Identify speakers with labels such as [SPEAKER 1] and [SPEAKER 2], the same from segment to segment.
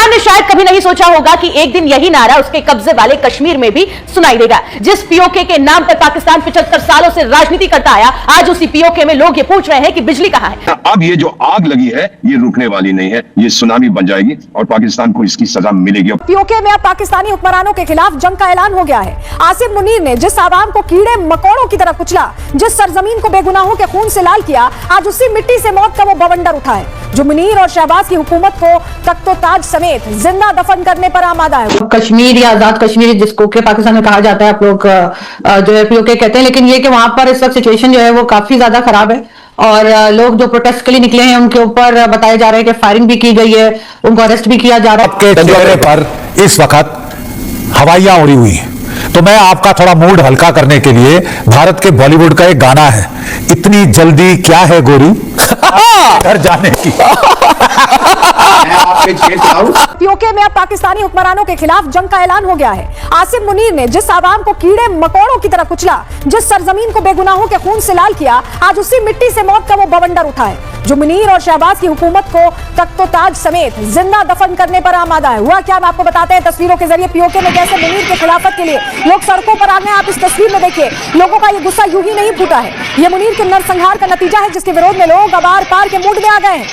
[SPEAKER 1] इमरान ने शायद कभी नहीं सोचा होगा कि एक दिन यही नारा उसके कब्जे वाले कश्मीर में भी सुनाई देगा। जिस पीओके के नाम पर पाकिस्तान 75 सालों से राजनीति करता आया, आज उसी पीओके में लोग ये पूछ रहे हैं कि बिजली कहां है।
[SPEAKER 2] अब ये जो आग लगी है ये रुकने वाली नहीं है, ये सुनामी बन जाएगी और पाकिस्तान को इसकी सजा मिलेगी।
[SPEAKER 3] पीओके में अब पाकिस्तानी हुक्मरानों के खिलाफ जंग का ऐलान हो गया है। आसिफ मुनीर ने जिस आवाम को कीड़े मकोड़ों की तरह कुचला, जिस सरजमीन को बेगुनाहों के खून से लाल किया, आज उसी मिट्टी से मौत का वो बवंडर उठा है जो मुनीर और शहबाज की हुकूमत को तख्तो-ताज समेत जिंदा दफन करने पर आमादा है।
[SPEAKER 4] कश्मीर या आजाद कश्मीर जिसको के पाकिस्तान में कहा जाता है, आप लोग जो है पीओके कहते हैं, लेकिन ये कि वहां पर इस वक्त सिचुएशन जो है वो काफी ज्यादा खराब है और लोग जो प्रोटेस्ट के लिए निकले हैं उनके ऊपर बताया जा रहा है कि फायरिंग भी की गई है, उनको अरेस्ट भी किया जा रहा है।
[SPEAKER 5] आपके चेहरे पर इस वक्त हवाइयां उड़ी हुई हैं, तो मैं आपका थोड़ा मूड हल्का करने के लिए भारत के बॉलीवुड का एक गाना है, इतनी जल्दी क्या है गोरी घर जाने की।
[SPEAKER 3] पीओके में अब पाकिस्तानी हुक्मरानों के खिलाफ जंग का ऐलान हो गया है। आसिफ मुनीर ने जिस आवाम को कीड़े मकोड़ों की तरह कुचला, जिस सरजमीन को बेगुनाहों के खून से लाल किया, आज उसी मिट्टी से मौत का वो बवंडर उठा है जो मुनीर और शहबाज की हुकूमत को तख्तो-ताज समेत जिंदा दफन करने पर आमादा है। हुआ क्या, हम आपको बताते हैं तस्वीरों के जरिए पीओके में कैसे मुनीर के खिलाफत के लिए लोग सड़कों पर आ गए। आप इस तस्वीर में देखिए, लोगों का ये गुस्सा यूं ही नहीं फूटा है, ये मुनीर के नरसंहार का नतीजा है जिसके विरोध में लोग अब आर पार के मूड में आ गए हैं।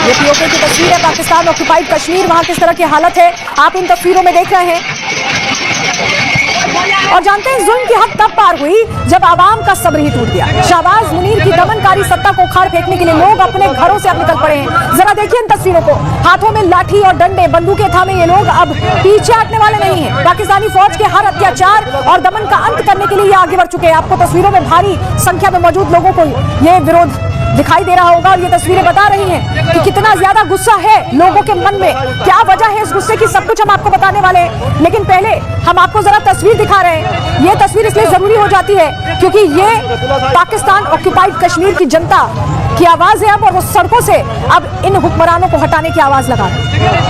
[SPEAKER 3] ये पीओके की तस्वीर है, पाकिस्तान ऑक्युपाइड कश्मीर, वहां किस तरह की हालत है आप इन तस्वीरों में देख रहे हैं। और जानते हैं जुल्म की हद तब पार हुई जब आवाम का सब्र ही टूट गया। शहबाज मुनीर की दमनकारी सत्ता को उखाड़ फेंकने के लिए लोग अपने घरों से अब निकल पड़े हैं। जरा देखिए इन तस्वीरों को, हाथों में लाठी और डंडे बंदूकें थामे ये लोग अब पीछे हटने वाले नहीं हैं। पाकिस्तानी फौज के हर अत्याचार और दमन का अंत करने के लिए ये आगे बढ़ चुके हैं। आपको तस्वीरों में भारी संख्या में मौजूद लोगों को ये विरोध दिखाई दे रहा होगा और ये तस्वीरें बता रही हैं कि कितना ज्यादा गुस्सा है लोगों के मन में, क्या वजह है इस गुस्से की, सब कुछ हम आपको बताने वाले हैं। लेकिन पहले हम आपको जरा तस्वीर दिखा रहे हैं। ये तस्वीर इसलिए जरूरी हो जाती है क्योंकि ये पाकिस्तान ऑक्युपाइड कश्मीर की जनता की आवाज है अब, और वो सड़कों से अब इन हुक्मरानों को हटाने की आवाज लगा रहे हैं।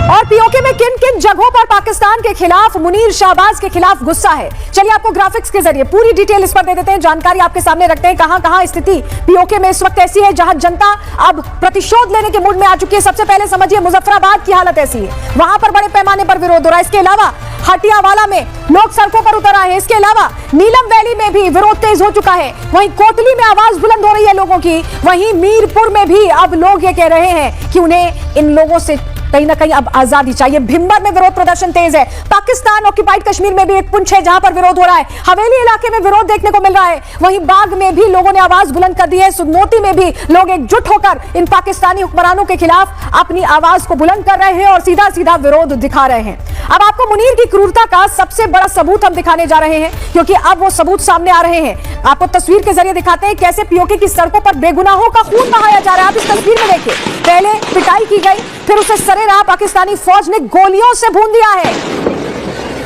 [SPEAKER 3] और पीओके में किन किन जगहों पर पाकिस्तान के खिलाफ, मुनीर शहबाज के खिलाफ गुस्सा है, चलिए आपको ग्राफिक्स के जरिए पूरी डिटेल इस पर दे देते हैं, जानकारी आपके सामने रखते हैं। कहां कहां स्थिति पीओके में इस वक्त ऐसी है जहां जनता अब प्रतिशोध लेने के मूड में आ चुकी है। सबसे पहले समझिए मुजफ्फराबाद की हालत ऐसी है, वहां पर बड़े पैमाने पर विरोध हो रहा है। इसके अलावा हटियावाला में लोग सड़कों पर उतर आए हैं। इसके अलावा नीलम वैली में भी विरोध तेज हो चुका है। वहीं कोतली में आवाज बुलंद हो रही है लोगों की। वहीं मीरपुर में भी अब लोग ये कह रहे हैं कि उन्हें इन लोगों से कहीं ना कहीं अब आजादी चाहिए। भिंबर में विरोध प्रदर्शन तेज है। पाकिस्तान ऑक्युपाइड कश्मीर में भी एक पुंछ है जहां पर विरोध हो रहा है। हवेली इलाके में विरोध देखने को मिल रहा है। वहीं बाग में भी लोगों ने आवाज बुलंद कर दी है। सुनोती में भी लोग एकजुट होकर इन पाकिस्तानी हुक्मरानों के खिलाफ अपनी आवाज को बुलंद कर रहे हैं और सीधा सीधा विरोध दिखा रहे हैं। अब आपको मुनीर की क्रूरता का सबसे बड़ा सबूत हम दिखाने जा रहे हैं क्योंकि अब वो सबूत सामने आ रहे हैं। आपको तस्वीर के जरिए दिखाते हैं कैसे पीओके की सड़कों पर बेगुनाहों का खून बहाया जा रहा है। आप इस तस्वीर में देखिए, पहले पिटाई की गई, फिर उसे सरेराह पाकिस्तानी फौज ने गोलियों से भून दिया है।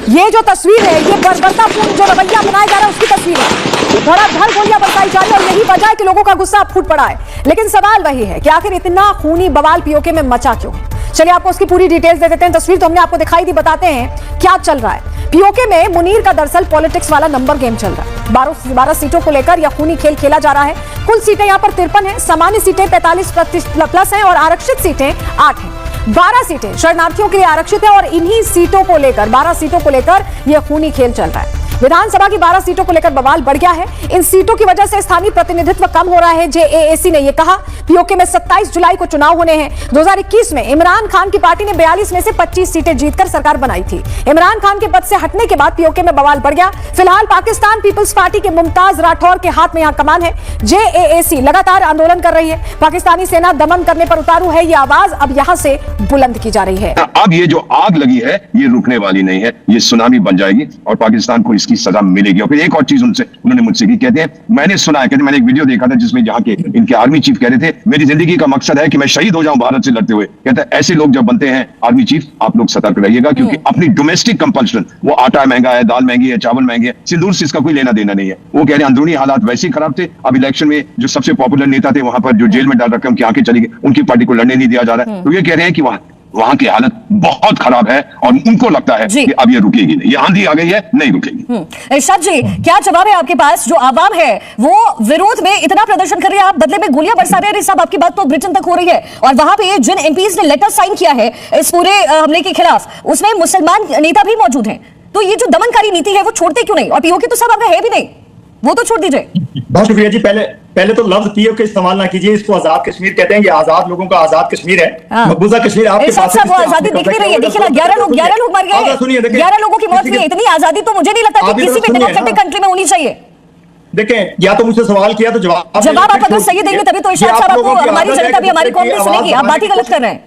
[SPEAKER 3] ये जो तस्वीर है ये बर्बरतापूर्ण जो रवैया अपनाया जा रहा है उसकी तस्वीर है। धड़ाधड़ गोलियां बरसाई जा रही है और यही वजह है कि लोगों का गुस्सा फूट पड़ा है। लेकिन सवाल वही है कि आखिर इतना खूनी बवाल पीओके में मचा क्यों? चलिए आपको उसकी पूरी डिटेल्स दे देते हैं। तस्वीर तो हमने आपको दिखाई दी, बताते हैं क्या चल रहा है। पीओके में मुनीर का दरअसल पॉलिटिक्स वाला नंबर गेम चल रहा है। 12 सीटों को लेकर यह खूनी खेल खेला जा रहा है। कुल सीटें यहाँ पर 53 हैं, सामान्य सीटें 45+ हैं और आरक्षित सीटें 8 हैं। 12 सीटें शरणार्थियों के लिए आरक्षित है और इन्हीं सीटों को लेकर 12 सीटों को लेकर यह खूनी खेल चल रहा है। विधानसभा की 12 सीटों को लेकर बवाल बढ़ गया है। इन सीटों की वजह से स्थानीय प्रतिनिधित्व कम हो रहा है। जेएएसी ने यह कहा। पीओके में 27 जुलाई को चुनाव होने हैं। 2021 में इमरान खान की पार्टी ने 42 में से 25 सीटें जीतकर सरकार बनाई थी। इमरान खान के पद से हटने के बाद पीओके में बवाल बढ़ गया। फिलहाल पाकिस्तान पीपल्स पार्टी के मुमताज राठौर के हाथ में यहां कमान है। जेएएसी लगातार आंदोलन कर रही है। पाकिस्तानी सेना दमन करने पर उतारू है, यह आवाज अब यहां से बुलंद की जा रही है।
[SPEAKER 2] अब ये जो आग लगी है ये रुकने वाली नहीं है, ये सुनामी बन जाएगी और पाकिस्तान को की सजा मिलेगी। और फिर एक और चीज उन्होंने मुझसे की, कहते हैं मैंने सुना है, कहते मैंने एक वीडियो देखा था जिसमें यहाँ के इनके आर्मी चीफ कह रहे थे मेरी जिंदगी का मकसद है कि मैं शहीद हो जाऊं भारत से लड़ते हुए। कहते हैं ऐसे लोग जब बनते हैं आर्मी चीफ आप लोग सतर्क रहिएगा क्योंकि अपनी डोमेस्टिक कंपल्शन, वो आटा महंगा है, दाल महंगी है, चावल महंगे है, सिंदूर से इसका कोई लेना देना नहीं है। वो कह रहे हैं अंदरूनी हालात वैसे ही खराब थे। अब इलेक्शन में जो सबसे पॉपुलर नेता थे वहां पर जो जेल में डाल रखे उनकी आंखें चली गई, उनकी पार्टी को लड़ने नहीं दिया जा रहा है। तो ये कह रहे हैं कि वहां वहां की हालत बहुत खराब है और उनको लगता है
[SPEAKER 3] जी।
[SPEAKER 2] कि अब ये रुकेगी नहीं, ये आंधी आ गई है, नहीं रुकेगी।
[SPEAKER 3] इरशाद जी, क्या जवाब है आपके पास? जो आवाम है वो विरोध में इतना प्रदर्शन कर रही है, आप बदले में गोलियां बरसा रहे हैं। साहब, आपकी बात तो ब्रिटेन तक हो रही है और वहां पे जिन एमपीज ने लेटर साइन किया है इस पूरे हमले के खिलाफ, उसमें मुसलमान नेता भी मौजूद हैं। तो ये जो दमनकारी नीति है वो छोड़ते क्यों नहीं? और पीओके तो सब आपका है भी नहीं, वो तो छोड़ दीजिए।
[SPEAKER 6] बहुत शुक्रिया जी। पहले तो लफ्ज पीओके इस्तेमाल ना कीजिए, इसको आजाद कश्मीर कहते हैं। ये आजाद लोगों का आजाद कश्मीर है।
[SPEAKER 3] हाँ।
[SPEAKER 6] मकबूजा कश्मीर आपके पास है।
[SPEAKER 3] वो आजादी दिख नहीं रही है। देखिए ना, 11 लोग मर गए, 11 लोगों की मौत हुई। इतनी आजादी तो मुझे नहीं लगता कि किसी भी डेमोक्रेटिक कंट्री में होनी चाहिए।
[SPEAKER 6] देखें, या तो मुझसे सवाल किया तो जवाब
[SPEAKER 3] आप अगर सही देंगे तभी तो इरशाद साहब आपको हमारी जनता भी हमारी कौम में सुनेगी। आप बात ही गलत कर रहे हैं।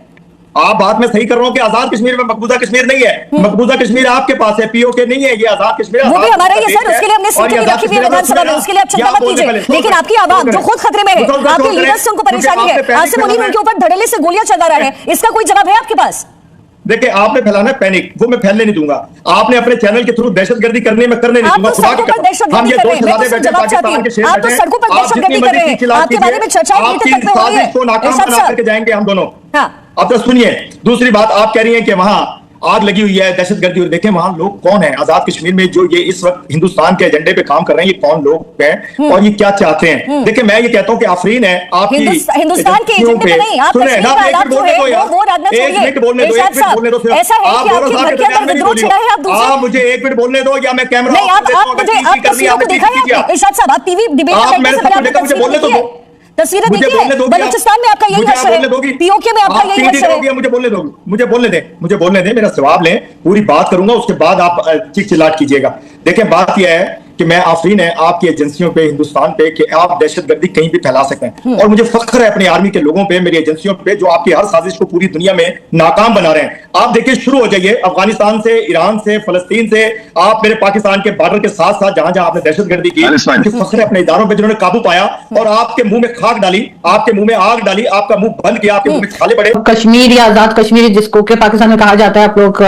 [SPEAKER 6] आप बात में सही कर रहा हूं कि आजाद कश्मीर में मकबूजा कश्मीर नहीं है। मकबूजा कश्मीर आपके पास है, पीओके नहीं है। ये आजाद कश्मीर
[SPEAKER 3] वो भी हमारा ही है सर, उसके लिए हमने सीटें भी रखी हुई है विधानसभा में, उसके लिए आप चिंता मत कीजिए। लेकिन आपकी आवाम जो खुद खतरे में है, आपके लीडर्स से उनको परेशानी है, आसिम मुनीर उनके ऊपर धड़ल्ले से गोलियां चला रहा है, इसका कोई जवाब है आपके पास?
[SPEAKER 6] देखिए, आपने फैलाना पैनिक, वो मैं फैलने नहीं दूंगा। आपने अपने चैनल के थ्रू दहशतगर्दी करने में करने नहीं दूंगा।
[SPEAKER 3] आप तो सड़कों पर दहशतगर्दी कर रहे हैं, मैं तो जवाब चाहती हूं। आप तो सड़कों पर दहशतगर्दी कर रहे हैं, आपके बारे में चर्चाएं मीडिया तक में हो रही है।
[SPEAKER 6] को नाकाम बना करके जाएंगे हम दोनों।
[SPEAKER 3] हाँ।
[SPEAKER 6] अब तो सुनिए, दूसरी बात आप कह रही हैं कि वहां आग लगी हुई है, दहशतगर्दी। और देखें वहां लोग कौन है आजाद कश्मीर में जो ये इस वक्त हिंदुस्तान के एजेंडे पे काम कर रहे हैं, ये कौन लोग हैं और ये क्या चाहते हैं? देखिए, मैं ये कहता हूं कि आफरीन है आपकी
[SPEAKER 3] हिंदुस्तान के एजेंडे पे नहीं, आप कश्मीर का हालात जो है वो राजना छोड़िए। इरशाद साहब, ऐसा है कि आपकी धरती पर विद्रोह छिड़ा है, आप दूसरे
[SPEAKER 6] मुझे 1 मिनट बोलने दो या मैं कैमरा
[SPEAKER 3] नहीं, आप मुझे आप तस्वीरों को देखा है आपने? इरशाद साहब, आप टीवी डिबेट में बैठने से पहले आपने तस्वीरें देखी है? तस्वीरें देखी है? बलूचिस्तान में आपका यही हश्र है, पीओके में आपका यही हश्र है।
[SPEAKER 6] मुझे बोलने दे, मेरा जवाब लें, पूरी बात करूंगा, उसके बाद आप चीख चिल्लाट कीजिएगा। देखें, बात यह है कि मैं आफरीन है आपकी एजेंसियों पे, हिंदुस्तान पे, कि आप दहशतगर्दी कहीं भी फैला सकते हैं। और मुझे फख्र है अपनी आर्मी के लोगों पे, मेरी एजेंसियों पे, जो आपकी हर साजिश को पूरी दुनिया में नाकाम बना रहे हैं। आप देखिए, शुरू हो जाइए अफगानिस्तान से, ईरान से, फलस्तीन से, आप मेरे पाकिस्तान के बॉर्डर के साथ साथ जहां जहां आपने दहशतगर्दी की, मुझे फख्र है अपने इदारों पर जिन्होंने काबू पाया और आपके मुंह में खाक डाली, आपके मुंह में आग डाली, आपका मुंह बंद किया, आपके मुंह में छाले पड़े।
[SPEAKER 4] कश्मीर या आजाद कश्मीर जिसको के पाकिस्तान में कहा जाता है, आप लोग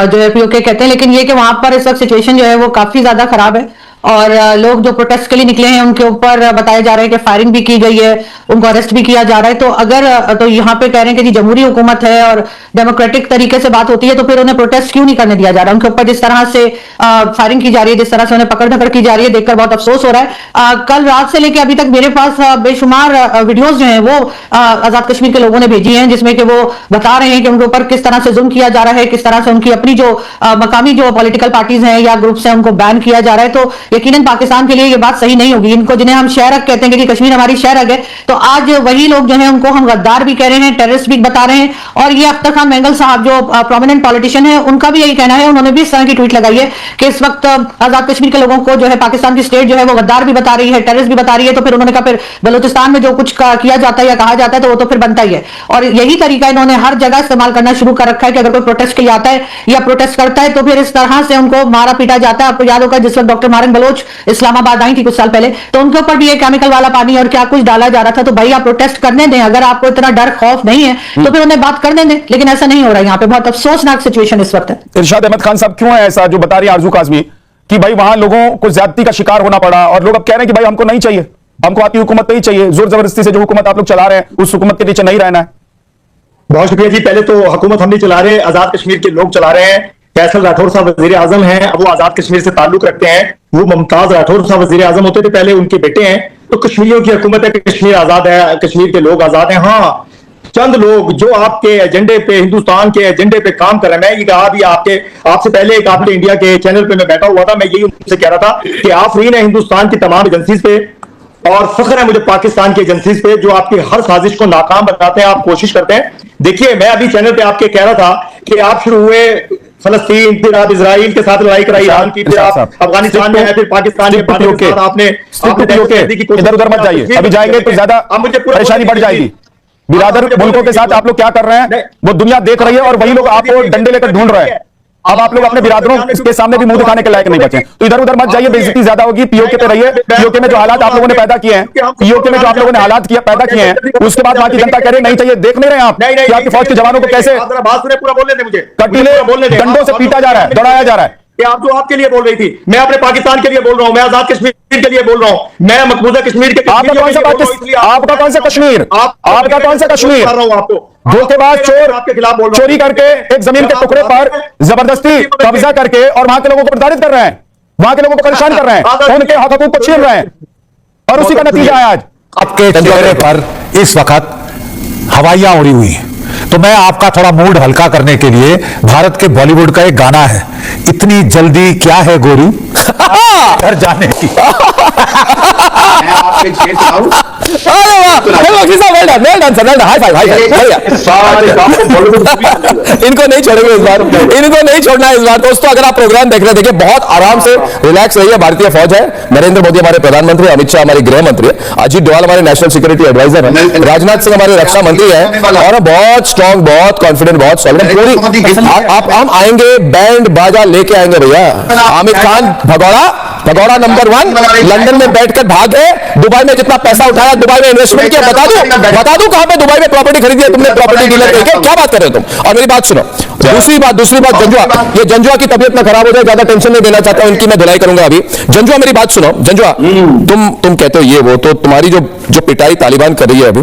[SPEAKER 4] जो है पीओके कहते हैं, लेकिन ये कि वहां पर इस वक्त सिचुएशन जो है वो काफी ज्यादा खराब है और लोग जो प्रोटेस्ट के लिए निकले हैं उनके ऊपर बताया जा रहा है कि फायरिंग भी की गई है, उनको अरेस्ट भी किया जा रहा है। तो अगर तो यहाँ पे कह रहे हैं कि जी जमहूरी हुकूमत है और डेमोक्रेटिक तरीके से बात होती है, तो फिर उन्हें प्रोटेस्ट क्यों नहीं करने दिया जा रहा? उनके ऊपर जिस तरह से फायरिंग की जा रही है, जिस तरह से उन्हें पकड़ धकड़ की जा रही है, देखकर बहुत अफसोस हो रहा है। कल रात से लेकर अभी तक मेरे पास बेशुमार वीडियोज जो है वो आजाद कश्मीर के लोगों ने भेजी हैं, जिसमें कि वो बता रहे हैं कि उनके ऊपर किस तरह से जुल्म किया जा रहा है, किस तरह से उनकी अपनी जो मकामी जो पॉलिटिकल पार्टीज हैं या ग्रुप्स हैं उनको बैन किया जा रहा है। तो यकीनन पाकिस्तान के लिए ये बात सही नहीं होगी। इनको जिन्हें हम शहरक कहते हैं कि कश्मीर हमारी शहरक है, तो आज वही लोग जो है उनको हम गद्दार भी कह रहे हैं, टेररिस्ट भी बता रहे हैं। और ये अख्तर खान मेंगल साहब जो प्रोमिनेंट पॉलिटिशियन है, उनका भी यही कहना है, उन्होंने भी इस तरह की ट्वीट लगाई है कि इस वक्त आजाद कश्मीर के लोगों को जो है पाकिस्तान की स्टेट जो है वो गद्दार भी बता रही है, टेररिस्ट भी बता रही है। तो फिर उन्होंने कहा फिर बलूचिस्तान में जो कुछ किया जाता है या कहा जाता है तो वो तो फिर बनता ही है। और यही तरीका इन्होंने हर जगह इस्तेमाल करना शुरू कर रखा है कि अगर कोई प्रोटेस्ट के लिए आता है या प्रोटेस्ट करता है तो फिर इस तरह से उनको मारा पीटा जाता है। आपको याद होगा जिस वक्त डॉक्टर मारन बलोच इस्लामाबाद आई थी कुछ साल पहले, तो उनके ऊपर भी ये केमिकल वाला पानी और क्या कुछ डाला जा रहा था। तो भाई आप प्रोटेस्ट करने दें, अगर आपको इतना डर खौफ नहीं है तो फिर उन्हें बात करने दें, लेकिन ऐसा नहीं हो रहा है। यहाँ पे बहुत अफसोसनाक सिचुएशन इस वक्त है।
[SPEAKER 7] इरशाद अहमद खान साहब, क्यों है ऐसा जो बता रही है आरजू काज़मी कि भाई वहां लोगों को ज्यादती का शिकार होना पड़ा और लोग अब कह रहे हैं कि भाई हमको नहीं चाहिए, हमको आपकी हुकूमत नहीं चाहिए, जोर जबरदस्ती से जो हुकूमत आप लोग चला रहे हैं उस हुकूमत के नीचे नहीं रहना है?
[SPEAKER 6] बहुत शुक्रिया जी। पहले तो हुकूमत हम नहीं चला रहे, आजाद कश्मीर के लोग चला रहे हैं। फैसल राठौर साहब वजीर आजम हैं, वो आजाद कश्मीर से ताल्लुक रखते हैं। वो मुमताज राठौर साहब वजीर आजम होते थे पहले, उनके बेटे हैं। तो कश्मीरियों की हुकूमत है, कश्मीर आजाद है, कश्मीर के लोग आजाद हैं। हाँ, चंद लोग जो आपके एजेंडे पे, हिंदुस्तान के एजेंडे पे काम कर रहे हैं। मैं ये कहा भी आपसे पहले एक आपके इंडिया के चैनल पे मैं बैठा हुआ था, मैं यही उनसे कह रहा था कि आफरीन है हिंदुस्तान की तमाम एजेंसीज पे और फख्र है मुझे पाकिस्तान की एजेंसीज पे जो आपकी हर साजिश को नाकाम बनाते हैं, आप कोशिश करते हैं। देखिए, मैं अभी चैनल पे आपके कह रहा था कि आप शुरू हुए फलस्तीन, फिर आप इजराइल के साथ लड़ाई कराई ईरान की, फिर आप अफगानिस्तान में है, फिर पाकिस्तान में आपने
[SPEAKER 7] इधर उधर मत जाइए, अभी जाएंगे तो ज्यादा परेशानी बढ़ जाएगी। बिरादर मुल्कों के साथ आप लोग क्या कर रहे हैं वो दुनिया देख रही है और वही लोग आपको डंडे लेकर ढूंढ रहे हैं। अब आप लोग अपने बिरादरों के सामने भी मुंह दिखाने के लायक नहीं बचे, तो इधर उधर मत जाइए, बेइज्जती ज्यादा होगी। पीओके पे रहिए। पीओके में जो हालात आप लोगों ने पैदा किए हैं, पीओके में जो आप लोगों ने हालात पैदा किए हैं, उसके बाद वहां की जनता कह रही नहीं चाहिए। देख नहीं रहे आप कि आपकी फौज के जवानों को कैसे कटीले डंडों से पीटा जा रहा है, दौड़ाया जा रहा है।
[SPEAKER 6] कि आप जो आपके लिए बोल रही थी, मैं अपने पाकिस्तान के लिए बोल रहा हूं, मैं आजाद कश्मीर के लिए बोल रहा हूं, मैं मकबूजा कश्मीर के
[SPEAKER 7] आपका कौन सा आपका कौन सा कश्मीर, आपका कौन सा कश्मीर?
[SPEAKER 6] कर रहा हूं आपको
[SPEAKER 7] धोखेबाज चोर
[SPEAKER 6] आपके खिलाफ बोल रहा हूं,
[SPEAKER 7] चोरी करके एक जमीन के टुकड़े पर जबरदस्ती कब्जा करके और वहां के लोगों को प्रताड़ित कर रहे हैं, वहां के लोगों को परेशान कर रहे हैं, उनके हक हकूक को छीन रहे हैं, और उसी का नतीजा है आज
[SPEAKER 5] आपके चेहरे पर इस वक्त हवाइयां उड़ी हुई हैं। तो मैं आपका थोड़ा मूड हल्का करने के लिए भारत के बॉलीवुड का एक गाना है, इतनी जल्दी क्या है गोरी घर जाने की।
[SPEAKER 8] इनको नहीं छोड़ेंगे इस बार, इनको नहीं छोड़ना है इस बार। दोस्तों अगर आप प्रोग्राम देख रहे हैं, देखिए बहुत आराम से रिलैक्स रहिए। भारतीय फौज है, नरेंद्र मोदी हमारे प्रधानमंत्री, अमित शाह हमारे गृह मंत्री है, अजीत डोभाल हमारे नेशनल सिक्योरिटी एडवाइजर है, राजनाथ सिंह हमारे रक्षा मंत्री है, और हम बहुत स्ट्रांग, बहुत कॉन्फिडेंट, बहुत सॉलिड पूरी। आप हम आएंगे, बैंड बाजा लेके आएंगे भैया। आमिर खान भगौड़ा नंबर 1 लंदन में बैठकर भाग गए, दुबई में जितना पैसा उठाया, दुबई में इन्वेस्टमेंट किया, बता दूं कहां पे दुबई में प्रॉपर्टी खरीदी है तुमने, प्रॉपर्टी डीलर कह के, क्या बात कर रहे हो तुम? और मेरी बात सुनो, दूसरी बात जंजुआ, ये जंजुआ की तबीयत ना खराब हो जाए, ज्यादा टेंशन नहीं देना चाहता हूं, इनकी मैं धुलाई करूंगा अभी। जंजुआ मेरी बात सुनो, जंजुआ तुम कहते हो ये वो, तो तुम्हारी जो पिटाई तालिबान कर रही है अभी,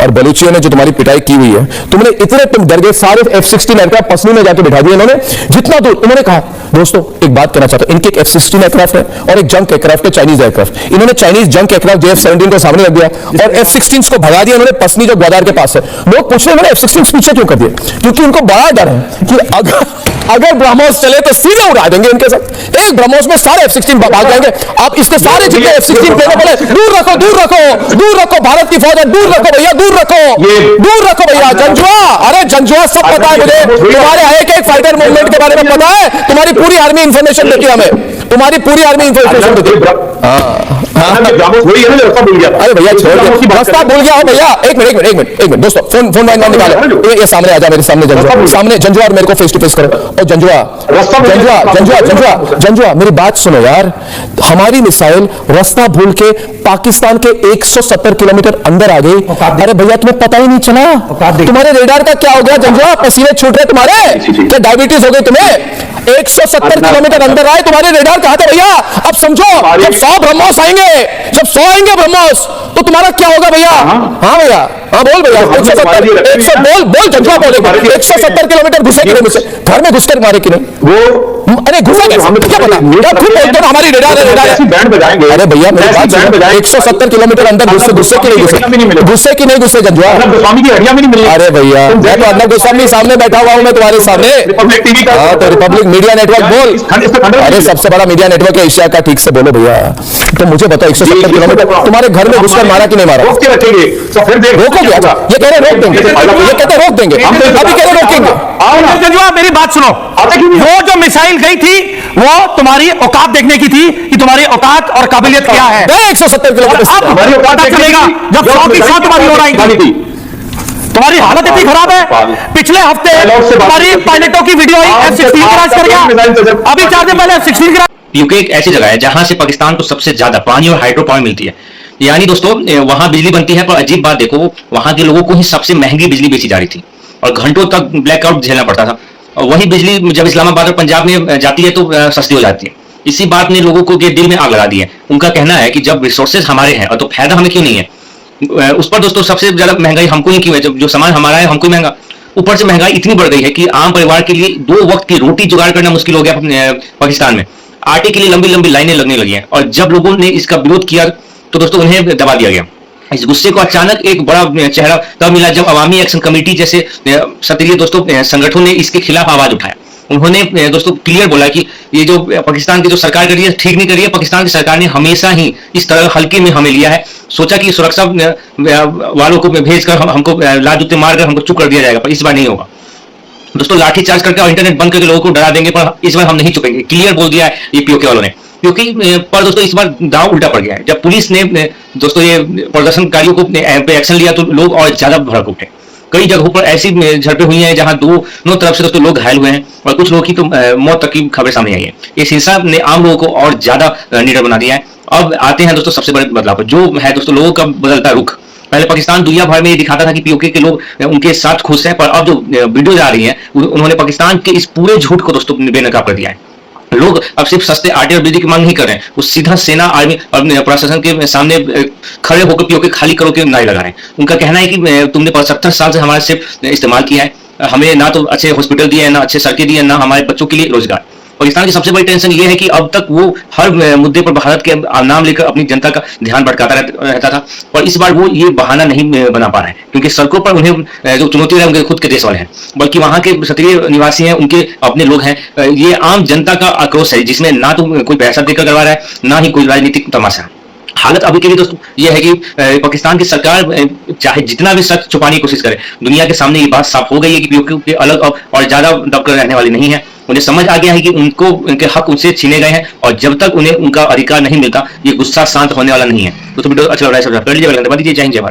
[SPEAKER 8] और बलूचियों ने जो तुम्हारी पिटाई की हुई है, तुम डर गए, सारे F-16 एयरक्राफ्ट पसनी में जाके बिठा दिए इन्होंने, जितना दूर उन्होंने कहा। दोस्तों एक बात कहना चाहता हूं, इनके एक F-16 एयरक्राफ्ट है और एक जंक एयरक्राफ्ट है, चाइनीज एयरक्राफ्ट। इन्होंने चाइनीज जंक एयरक्राफ्ट JF-17 को सामने रख दिया और F-16 को भगा दिया इन्होंने पसनी, जो ग्वादार के पास है। लोग पूछ रहे हैं F-16 पीछे क्यों कर दिए? क्योंकि उनको बड़ा डर है कि अगर ब्रह्मोस चले तो सीधे उड़ा देंगे इनके साथ। एक ब्रह्मोस में सारे F-16 भाग जाएंगे। आप इसके सारे जितने F-16 प्लेन बोले दूर रखो, दूर रखो, दूर रखो, भारत की फौज है, दूर रखो भैया, दूर रखो, दूर रखो भैया। जंजुआ, अरे जंजुआ सब पता है मुझे, तुम्हारे एक एक फाइटर मूवमेंट के बारे में पता है, तुम्हारी पूरी आर्मी इंफॉर्मेशन देती है हमें, तुम्हारी पूरी आर्मी इंफॉर्मेशन देती है। अरे भैया छोड़ दो, रास्ता भूल गया हो भैया। एक मिनट दोस्तों, फोन लाइन निकालो, ये सामने आ जा, मेरे सामने जंजुआ, और मेरे को फेस टू फेस करो। और जंजुआ मेरी बात सुनो यार, हमारी मिसाइल रास्ता भूल के पाकिस्तान के 170 किलोमीटर अंदर आ गई। अरे भैया तुम्हें पता ही नहीं चला, तुम्हारे रेडार का क्या हो गया जंजुआ? पसीने छूट रहे तुम्हारे, क्या डायबिटीज हो गई तुम्हें? 170 किलोमीटर अंदर आए, तुम्हारे रेडार कहां थे भैया? अब समझो, जब 100 ब्रह्मोस आएंगे, जब 100 आएंगे ब्रह्मोस, तो तुम्हारा क्या होगा भैया? हाँ भैया, हाँ बोल भैया, 170 बोल जंजुआ बोलेगा, 170 किलोमीटर घुसे कि नहीं घुसे? घर में घुसकर मारे कि नहीं? अरे घुसा क्या पता? हमारी रेडार है, बैंड बजाएंगे। अरे भैया मेरी बात सुनो, 170 किलोमीटर अंदर घुसे कि नहीं घुसे? घुसे कि नहीं घुसे जंजुआ? गोस्वामी की हड्डियां भी नहीं मिली। अरे भैया मैं तो अर्नब गोस्वामी सामने बैठा हुआ हूं, मैं तुम्हारे सामने। रिपब्लिक टीवी का, तो रिपब्लिक मीडिया नेटवर्क बोल। अरे सबसे बड़ा मीडिया नेटवर्क है एशिया का, ठीक से बोलो भैया। तो मुझे बताओ 170 किलोमीटर तुम्हारे घर में घुसकर मारा कि नहीं मारा? रोक के रखेंगे, रोकोगे? ये कह रहे रोक देंगे, ये कहते रोक देंगे, अभी कह रहे रोकेंगे।
[SPEAKER 9] जंजुआ मेरी बात सुनो, वो जो मिसाइल गई थी वो तुम्हारी औकात देखने की थी कि तुम्हारी औकात और काबिलियत क्या है।
[SPEAKER 7] 170 किलोमीटर
[SPEAKER 9] पता चलेगा जब 100 की 100 तुम्हारी हो रही थी। तुम्हारी हालत इतनी खराब है, पिछले हफ्ते तुम्हारी पायलटों की वीडियो F-16 क्रैश कर गया, अभी 4 दिन पहले F-16 क्रैश।
[SPEAKER 10] यूके एक ऐसी जगह है जहां से पाकिस्तान को सबसे ज्यादा पानी और हाइड्रो पावर मिलती है। यानी दोस्तों वहां बिजली बनती है, पर अजीब बात देखो, वहां के लोगों को ही सबसे महंगी बिजली बेची जा रही थी और घंटों तक ब्लैकआउट झेलना पड़ता था। और वही बिजली जब इस्लामाबाद और पंजाब में जाती है तो सस्ती हो जाती है। इसी बात ने लोगों को के दिल में आग लगा दी है। उनका कहना है कि जब रिसोर्सेज हमारे हैं और तो फायदा हमें क्यों नहीं है? उस पर दोस्तों सबसे ज्यादा महंगाई हमको ही क्यों है? जब जो सामान हमारा है हमको ही महंगा, ऊपर से महंगाई इतनी बढ़ गई है कि आम परिवार के लिए 2 वक्त की रोटी जुगाड़ करना मुश्किल हो गया पाकिस्तान में। आटे के लिए लंबी लंबी लाइनें लगने लगी हैं और जब लोगों ने इसका विरोध किया तो दोस्तों उन्हें दबा दिया गया। इस गुस्से को अचानक एक बड़ा चेहरा तब मिला जब अवामी एक्शन कमेटी जैसे सत्रिय दोस्तों संगठनों ने इसके खिलाफ आवाज उठाया। उन्होंने दोस्तों क्लियर बोला कि ये जो पाकिस्तान की जो सरकार कर रही है ठीक नहीं कर रही है। पाकिस्तान की सरकार ने हमेशा ही इस तरह हल्के में हमें लिया है, सोचा कि सुरक्षा वालों को भेजकर हमको लात जूते मारकर हमको चुप कर दिया जाएगा, पर इस बार नहीं होगा दोस्तों। लाठी चार्ज करके और इंटरनेट बंद करके लोगों को डरा देंगे, पर इस बार हम नहीं चुपेंगे। क्लियर बोल दिया है ये पीओके वालों ने, क्योंकि पर दोस्तों इस बार दांव उल्टा पड़ गया है। जब पुलिस ने दोस्तों ये प्रदर्शनकारियों को पे एक्शन लिया तो लोग और ज्यादा भड़क उठे। कई जगहों पर ऐसी झड़पें हुई हैं जहां दोनों तरफ से दोस्तों लोग घायल हुए हैं और कुछ लोगों की तो मौत तक की खबरें सामने आई है। इस हिंसा ने आम लोगों को और ज्यादा निडर बना दिया है। अब आते हैं दोस्तों सबसे बड़े बदलाव पर, जो है दोस्तों लोगों का बदलता रुख। पहले पाकिस्तान दुनिया भर में ये दिखाता था कि पीओके के लोग उनके साथ खुश हैं, पर अब जो वीडियो आ रही हैं उन्होंने पाकिस्तान के इस पूरे झूठ को दोस्तों बेनकाब कर दिया है। लोग अब सिर्फ सस्ते आटे और बिजली की मांग नहीं कर रहे हैं, वो सीधा सेना, आर्मी और प्रशासन के सामने खड़े होकर पीओके खाली करो के नारे लगा रहे हैं। उनका कहना है कि तुमने 75 साल से हमारे सिर्फ इस्तेमाल किया है, हमें ना तो अच्छे हॉस्पिटल दिए हैं, ना अच्छे सड़कें दिए हैं, ना हमारे बच्चों के लिए रोजगार। पाकिस्तान की सबसे बड़ी टेंशन ये है कि अब तक वो हर मुद्दे पर भारत के नाम लेकर अपनी जनता का ध्यान भटकाता रहता था, और इस बार वो ये बहाना नहीं बना पा रहे हैं, क्योंकि सड़कों पर उन्हें जो चुनौती है उनके खुद के देश वाले हैं, बल्कि वहां के क्षेत्रीय निवासी हैं, उनके अपने लोग हैं। ये आम जनता का आक्रोश है, जिसमें ना तो कोई पैसा देकर करवा रहा है, ना ही कोई राजनीतिक तमाशा। हालत अभी के लिए दोस्तों ये है कि पाकिस्तान की सरकार चाहे जितना भी सच छुपाने की कोशिश करे, दुनिया के सामने ये बात साफ हो गई है कि पीओके अलग और ज्यादा दबकर रहने वाली नहीं है। उन्हें समझ आ गया है कि उनको उनके हक उनसे छीने गए हैं, और जब तक उन्हें उनका अधिकार नहीं मिलता, ये गुस्सा शांत होने वाला नहीं है। तो वीडियो अच्छा लग रहा है, सब्सक्राइब कर लीजिए, जय हिंद जय भारत।